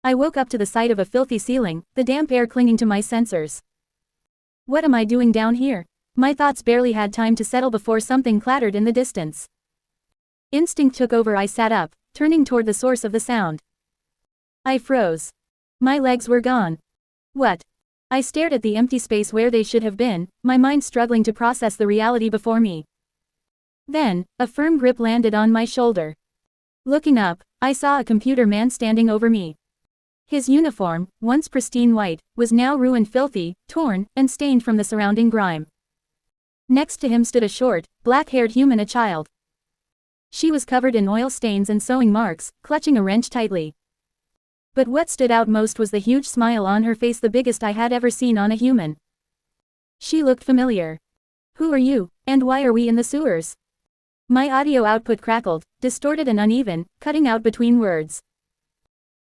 I woke up to the sight of a filthy ceiling, the damp air clinging to my sensors. What am I doing down here? My thoughts barely had time to settle before something clattered in the distance. Instinct took over. I sat up, turning toward the source of the sound. I froze. My legs were gone. What? I stared at the empty space where they should have been, my mind struggling to process the reality before me. Then, a firm grip landed on my shoulder. Looking up, I saw a computer man standing over me. His uniform, once pristine white, was now ruined, filthy, torn, and stained from the surrounding grime. Next to him stood a short, black-haired human, a child. She was covered in oil stains and sewing marks, clutching a wrench tightly. But what stood out most was the huge smile on her face, the biggest I had ever seen on a human. She looked familiar. Who are you, and why are we in the sewers? My audio output crackled, distorted and uneven, cutting out between words.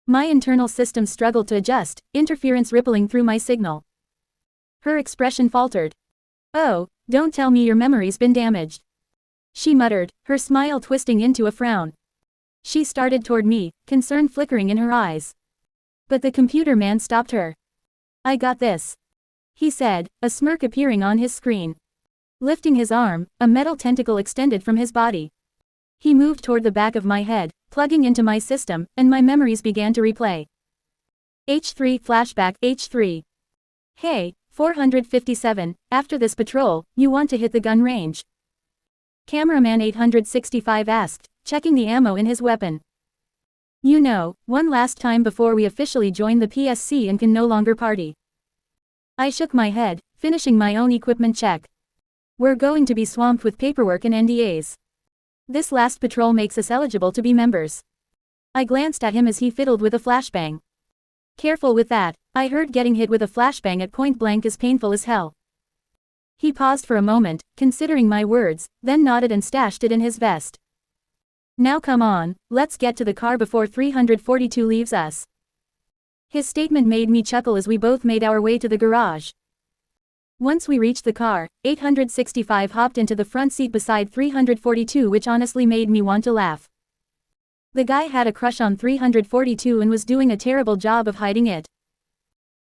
My internal systems struggled to adjust, interference rippling through my signal. Her expression faltered. Oh, don't tell me your memory's been damaged. She muttered, her smile twisting into a frown. She started toward me, concern flickering in her eyes. But the computer man stopped her. I got this, he said, a smirk appearing on his screen. Lifting his arm, a metal tentacle extended from his body. He moved toward the back of my head, plugging into my system, and my memories began to replay. H3 flashback. H3. Hey, 457, after this patrol, you want to hit the gun range? Cameraman 865 asked, checking the ammo in his weapon. You know, one last time before we officially join the PSC and can no longer party. I shook my head, finishing my own equipment check. We're going to be swamped with paperwork and NDAs. This last patrol makes us eligible to be members. I glanced at him as he fiddled with a flashbang. Careful with that, I heard getting hit with a flashbang at point blank is painful as hell. He paused for a moment, considering my words, then nodded and stashed it in his vest. Now come on, let's get to the car before 342 leaves us. His statement made me chuckle as we both made our way to the garage. Once we reached the car, 865 hopped into the front seat beside 342, which honestly made me want to laugh. The guy had a crush on 342 and was doing a terrible job of hiding it.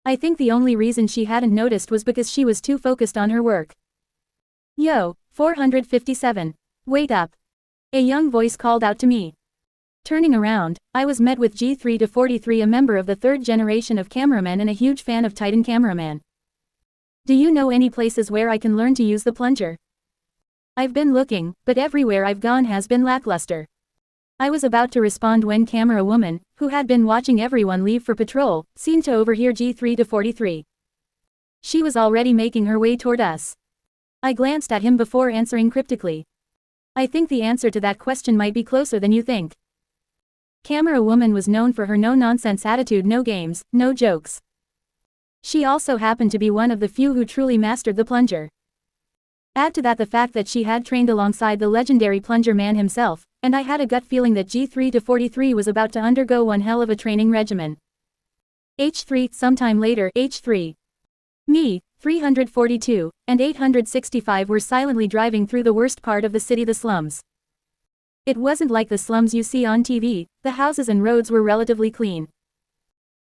I think the only reason she hadn't noticed was because she was too focused on her work. Yo, 457. Wait up. A young voice called out to me. Turning around, I was met with G3 to 43, a member of the third generation of cameramen and a huge fan of Titan Cameraman. Do you know any places where I can learn to use the plunger? I've been looking, but everywhere I've gone has been lackluster. I was about to respond when camerawoman, who had been watching everyone leave for patrol, seemed to overhear G3 to 43. She was already making her way toward us. I glanced at him before answering cryptically. I think the answer to that question might be closer than you think. Camerawoman was known for her no-nonsense attitude, no games, no jokes. She also happened to be one of the few who truly mastered the plunger. Add to that the fact that she had trained alongside the legendary plungerman himself, and I had a gut feeling that G3 to 43 was about to undergo one hell of a training regimen. H3, sometime later, H3. Me, 342, and 865 were silently driving through the worst part of the city, the slums. It wasn't like the slums you see on TV, the houses and roads were relatively clean.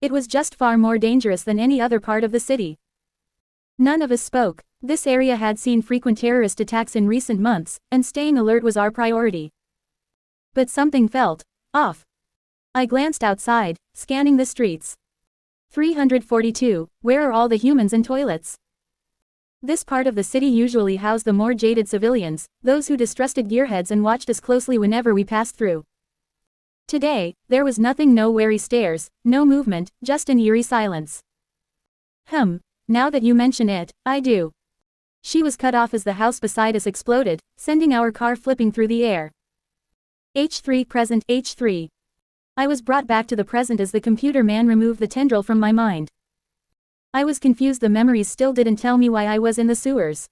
It was just far more dangerous than any other part of the city. None of us spoke. This area had seen frequent terrorist attacks in recent months, and staying alert was our priority. But something felt off. I glanced outside, scanning the streets. 342, where are all the humans and toilets? This part of the city usually housed the more jaded civilians, those who distrusted gearheads and watched us closely whenever we passed through. Today, there was nothing, no wary stares, no movement, just an eerie silence. Now that you mention it, I do. She was cut off as the house beside us exploded, sending our car flipping through the air. H3 present, H3. I was brought back to the present as the computer man removed the tendril from my mind. I was confused, the memories still didn't tell me why I was in the sewers.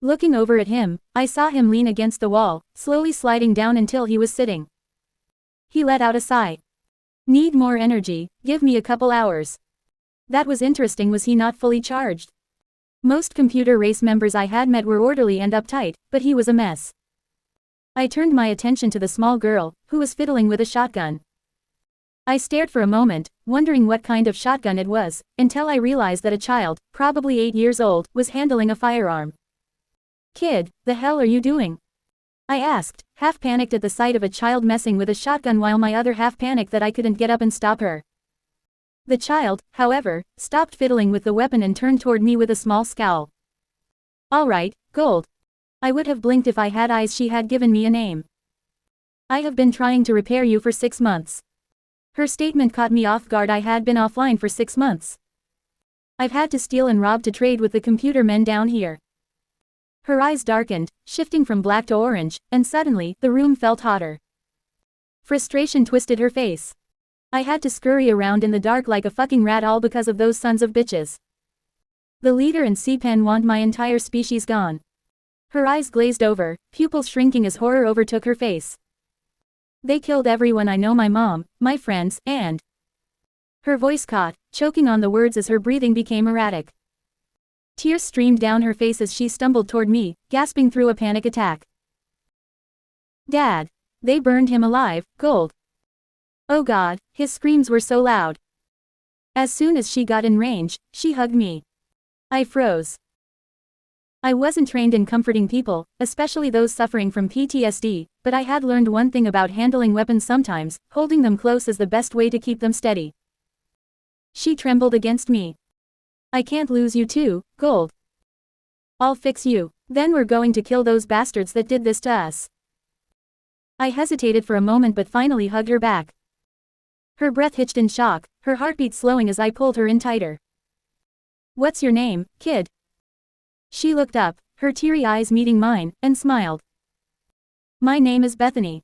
Looking over at him, I saw him lean against the wall, slowly sliding down until he was sitting. He let out a sigh. Need more energy, give me a couple hours. That was interesting, was he not fully charged? Most computer race members I had met were orderly and uptight, but he was a mess. I turned my attention to the small girl, who was fiddling with a shotgun. I stared for a moment, wondering what kind of shotgun it was, until I realized that a child, probably 8 years old, was handling a firearm. Kid, the hell are you doing? I asked, half panicked at the sight of a child messing with a shotgun while my other half panicked that I couldn't get up and stop her. The child, however, stopped fiddling with the weapon and turned toward me with a small scowl. All right, Gold. I would have blinked if I had eyes. She had given me a name. I have been trying to repair you for 6 months. Her statement caught me off guard. I had been offline for 6 months. I've had to steal and rob to trade with the computer men down here. Her eyes darkened, shifting from black to orange, and suddenly, the room felt hotter. Frustration twisted her face. I had to scurry around in the dark like a fucking rat, all because of those sons of bitches. The leader and C-Pen want my entire species gone. Her eyes glazed over, pupils shrinking as horror overtook her face. They killed everyone I know, my mom, my friends, and... Her voice caught, choking on the words as her breathing became erratic. Tears streamed down her face as she stumbled toward me, gasping through a panic attack. Dad. They burned him alive, Gold. Oh God, his screams were so loud. As soon as she got in range, she hugged me. I froze. I wasn't trained in comforting people, especially those suffering from PTSD, but I had learned one thing about handling weapons: sometimes, holding them close is the best way to keep them steady. She trembled against me. I can't lose you too, Gold. I'll fix you. Then we're going to kill those bastards that did this to us. I hesitated for a moment but finally hugged her back. Her breath hitched in shock, her heartbeat slowing as I pulled her in tighter. What's your name, kid? She looked up, her teary eyes meeting mine, and smiled. My name is Bethany.